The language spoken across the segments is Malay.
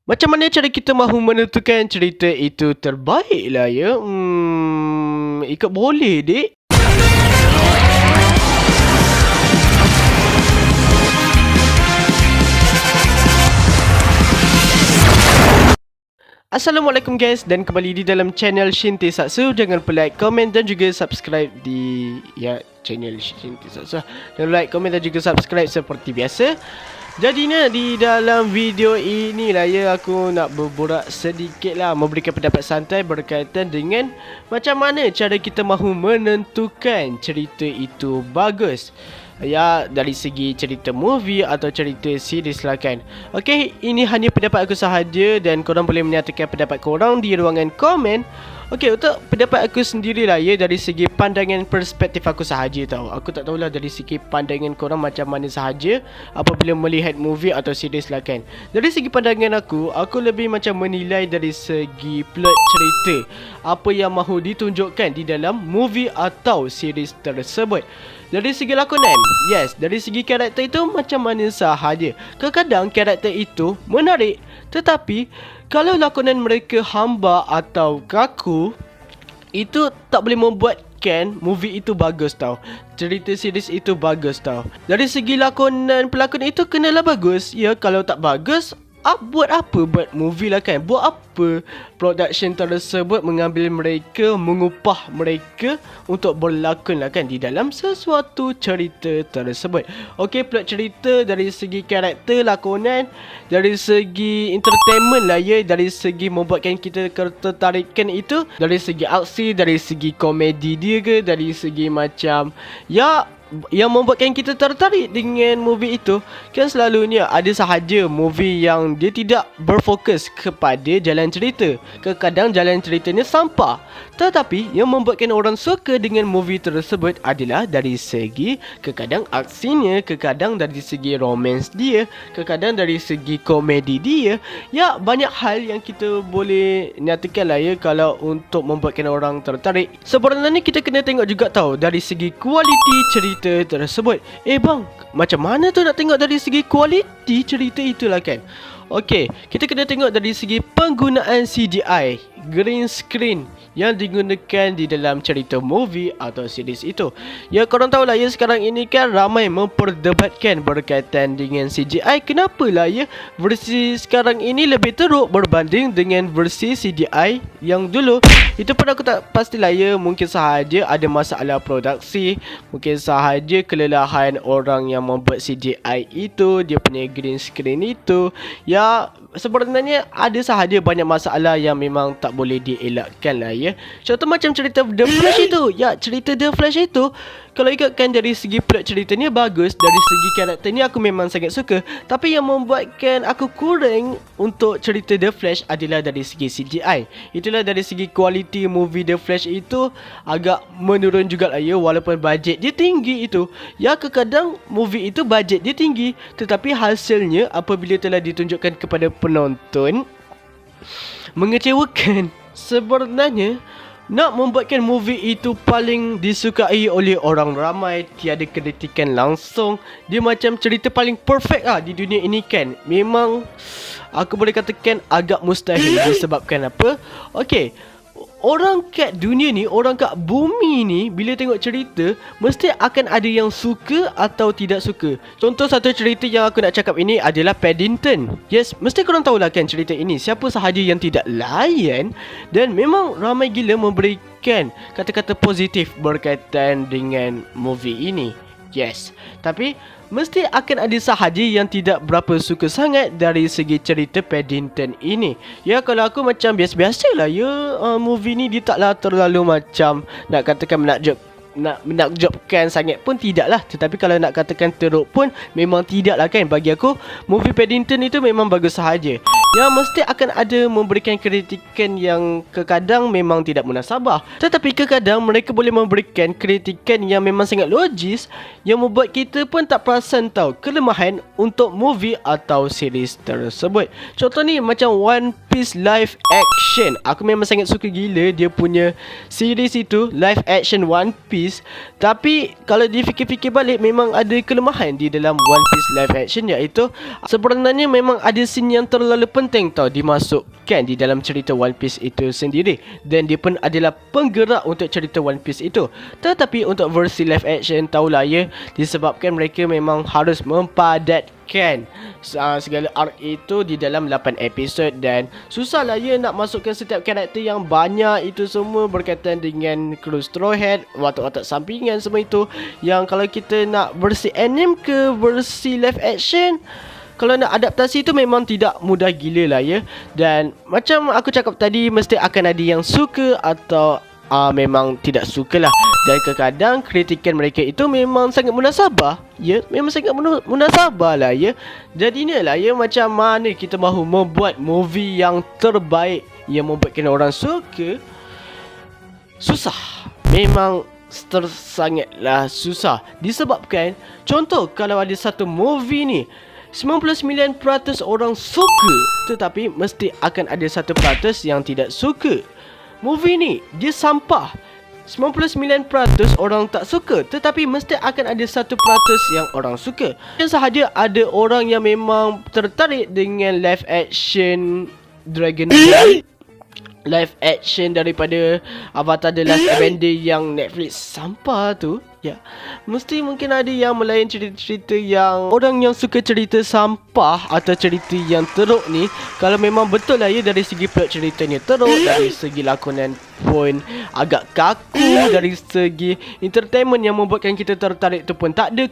Macam mana cara kita mahu menentukan cerita itu terbaik lah ya? Ikut boleh dek. Assalamualaikum guys, dan kembali di dalam channel Shinti Satsu. Jangan lupa like, komen dan juga subscribe di channel Shinti Satsu. Jangan like, komen dan juga subscribe seperti biasa. Jadinya di dalam video ini lah ya, aku nak berborak sedikit lah, memberikan pendapat santai berkaitan dengan macam mana cara kita mahu menentukan cerita itu bagus. Ya, dari segi cerita movie atau cerita series lah kan. Okay, ini hanya pendapat aku sahaja dan korang boleh menyatakan pendapat korang di ruangan komen. Okay, untuk pendapat aku sendiri lah ya, dari segi pandangan perspektif aku sahaja tau. Aku tak tahulah dari segi pandangan korang macam mana sahaja apabila melihat movie atau series lah kan. Dari segi pandangan aku lebih macam menilai dari segi plot cerita, apa yang mahu ditunjukkan di dalam movie atau series tersebut. Dari segi lakonan, yes, dari segi karakter itu macam mana sahaja. Kadang-kadang karakter itu menarik, tetapi kalau lakonan mereka hamba atau kaku, itu tak boleh membuatkan movie itu bagus tau. Cerita series itu bagus tau. Dari segi lakonan pelakon itu kenalah bagus. Ya, kalau tak bagus, buat apa buat movie lah kan. Buat apa production tersebut mengambil mereka, mengupah mereka untuk berlakon lah kan di dalam sesuatu cerita tersebut. Okay, plot cerita dari segi karakter, lakonan, dari segi entertainment lah ya, dari segi membuatkan kita ketertarikan itu, dari segi aksi, dari segi komedi dia ke, dari segi macam yang membuatkan kita tertarik dengan movie itu. Kan selalunya ada sahaja movie yang dia tidak berfokus kepada jalan cerita. Kadang jalan ceritanya sampah, tetapi yang membuatkan orang suka dengan movie tersebut adalah dari segi kadang aksinya, kadang dari segi romance dia, kadang dari segi komedi dia. Ya, banyak hal yang kita boleh nyatakan lah ya kalau untuk membuatkan orang tertarik. Sebenarnya kita kena tengok juga tahu dari segi kualiti cerita tersebut. Bang, macam mana tu nak tengok dari segi kualiti cerita itulah kan. Okey, kita kena tengok dari segi penggunaan CGI, green screen yang digunakan di dalam cerita movie atau series itu. Ya, korang tahulah ya, sekarang ini kan ramai memperdebatkan berkaitan dengan CGI. Kenapalah ya versi sekarang ini lebih teruk berbanding dengan versi CGI yang dulu. Itu pun aku tak pastilah ya, mungkin sahaja ada masalah produksi, mungkin sahaja kelelahan orang yang membuat CGI itu, dia punya green screen itu. Ya, sebenarnya ada sahaja banyak masalah yang memang tak boleh dielakkan lah ya. Contoh macam cerita The Flash itu. Ya, cerita The Flash itu, kalau ikutkan dari segi plot ceritanya bagus, dari segi karakternya aku memang sangat suka. Tapi yang membuatkan aku kurang untuk cerita The Flash adalah dari segi CGI. Itulah dari segi kualiti movie The Flash itu agak menurun juga lah ya, walaupun bajet dia tinggi itu. Ya, kadang movie itu bajet dia tinggi, tetapi hasilnya apabila telah ditunjukkan kepada penonton mengecewakan. Sebenarnya nak membuatkan movie itu paling disukai oleh orang ramai, tiada kritikan langsung, dia macam cerita paling perfect lah di dunia ini kan. Memang aku boleh katakan agak mustahil. Disebabkan apa? Okay, orang kat dunia ni, orang kat bumi ni, bila tengok cerita mesti akan ada yang suka atau tidak suka. Contoh satu cerita yang aku nak cakap ini adalah Paddington. Yes, mesti korang tahulah kan cerita ini. Siapa sahaja yang tidak layan, dan memang ramai gila memberikan kata-kata positif berkaitan dengan movie ini. Yes, tapi mesti akan ada sahaja yang tidak berapa suka sangat dari segi cerita Paddington ini. Ya, kalau aku macam biasa-biasa lah ya, movie ni dia taklah terlalu macam nak katakan menakjubkan sangat pun tidaklah. Tetapi kalau nak katakan teruk pun memang tidaklah kan. Bagi aku movie Paddington itu memang bagus sahaja. Ya, mesti akan ada memberikan kritikan yang kadang memang tidak munasabah, tetapi kadang mereka boleh memberikan kritikan yang memang sangat logis, yang membuat kita pun tak perasan tahu kelemahan untuk movie atau series tersebut. Contoh ni macam One Piece live action. Aku memang sangat suka gila dia punya series itu, live action One Piece. Tapi kalau difikir-fikir balik, memang ada kelemahan di dalam One Piece live action, iaitu sebenarnya memang ada scene yang terlalu penting tau dimasukkan di dalam cerita One Piece itu sendiri. Dan dia pun adalah penggerak untuk cerita One Piece itu. Tetapi untuk versi live action, tahulah ya, disebabkan mereka memang harus mempadatkan segala arc itu di dalam 8 episod. Dan susah lah ya nak masukkan setiap karakter yang banyak itu semua berkaitan dengan kru Straw Hat, watak-watak sampingan semua itu. Yang kalau kita nak versi anime ke versi live action, kalau nak adaptasi tu memang tidak mudah gila lah ya. Dan macam aku cakap tadi, mesti akan ada yang suka atau memang tidak suka lah. Dan kadang-kadang kritikan mereka itu memang sangat munasabah. Ya, memang sangat munasabah lah ya. Jadinya lah ya, macam mana kita mahu membuat movie yang terbaik yang membuatkan orang suka, susah. Memang sangatlah susah. Disebabkan contoh, kalau ada satu movie ni 99% orang suka, tetapi mesti akan ada 1% yang tidak suka. Movie ni dia sampah, 99% orang tak suka, tetapi mesti akan ada 1% yang orang suka. Dan sahaja ada orang yang memang tertarik dengan live action Dragon Ball, live action daripada Avatar The Last Airbender yang Netflix sampah tu. Ya, mesti mungkin ada yang melayan cerita-cerita yang orang yang suka cerita sampah atau cerita yang teruk ni. Kalau memang betul lah ya, dari segi plot ceritanya teruk, dari segi lakonan pun agak kaku, dari segi entertainment yang membuatkan kita tertarik tu pun tak ada,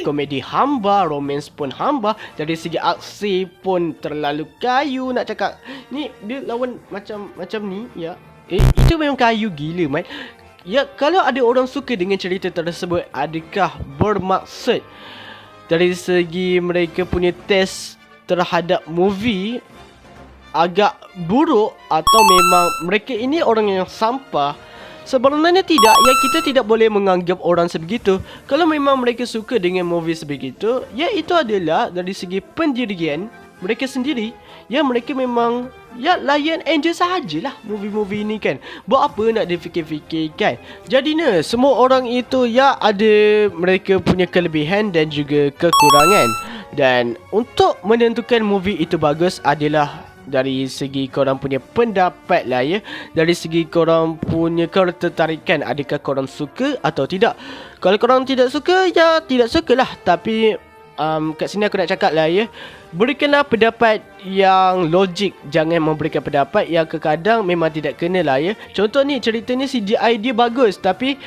komedi hamba, romance pun hamba, dari segi aksi pun terlalu kayu. Nak cakap ni dia lawan macam ni ya, itu memang kayu gila man. Ya, kalau ada orang suka dengan cerita tersebut, adakah bermaksud dari segi mereka punya test terhadap movie agak buruk, atau memang mereka ini orang yang sampah? Sebenarnya tidak, ya, kita tidak boleh menganggap orang sebegitu. Kalau memang mereka suka dengan movie sebegitu, ya itu adalah dari segi pendirian mereka sendiri. Ya, mereka memang ya layan enjoy sahajalah movie-movie ni kan. Buat apa nak difikir-fikirkan. Jadinya semua orang itu ya ada mereka punya kelebihan dan juga kekurangan. Dan untuk menentukan movie itu bagus adalah dari segi korang punya pendapat lah ya. Dari segi korang punya ketertarikan, adakah korang suka atau tidak. Kalau korang tidak suka, ya tidak sukalah. Tapi kat sini aku nak cakap lah ya, berikanlah pendapat yang logik. Jangan memberikan pendapat yang kadang memang tidak kena lah ya. Contoh ni, cerita ni CGI dia bagus, tapi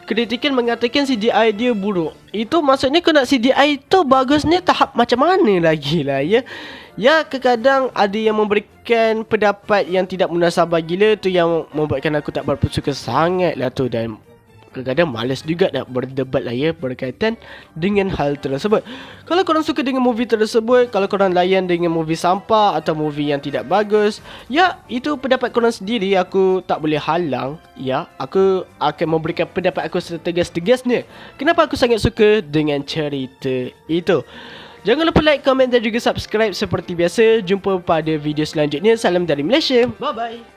kritikan mengatakan CGI dia buruk. Itu maksudnya kau nak CGI tu bagusnya tahap macam mana lagi lah ya. Ya, kadang ada yang memberikan pendapat yang tidak munasabah gila. Tu yang membuatkan aku tak berapa suka sangat lah tu. Dan kadang-kadang malas juga nak berdebat lah ya berkaitan dengan hal tersebut. Kalau korang suka dengan movie tersebut, kalau korang layan dengan movie sampah atau movie yang tidak bagus, ya itu pendapat korang sendiri. Aku tak boleh halang. Ya, aku akan memberikan pendapat aku setegas-tegasnya kenapa aku sangat suka dengan cerita itu. Jangan lupa like, komen dan juga subscribe seperti biasa. Jumpa pada video selanjutnya. Salam dari Malaysia. Bye bye.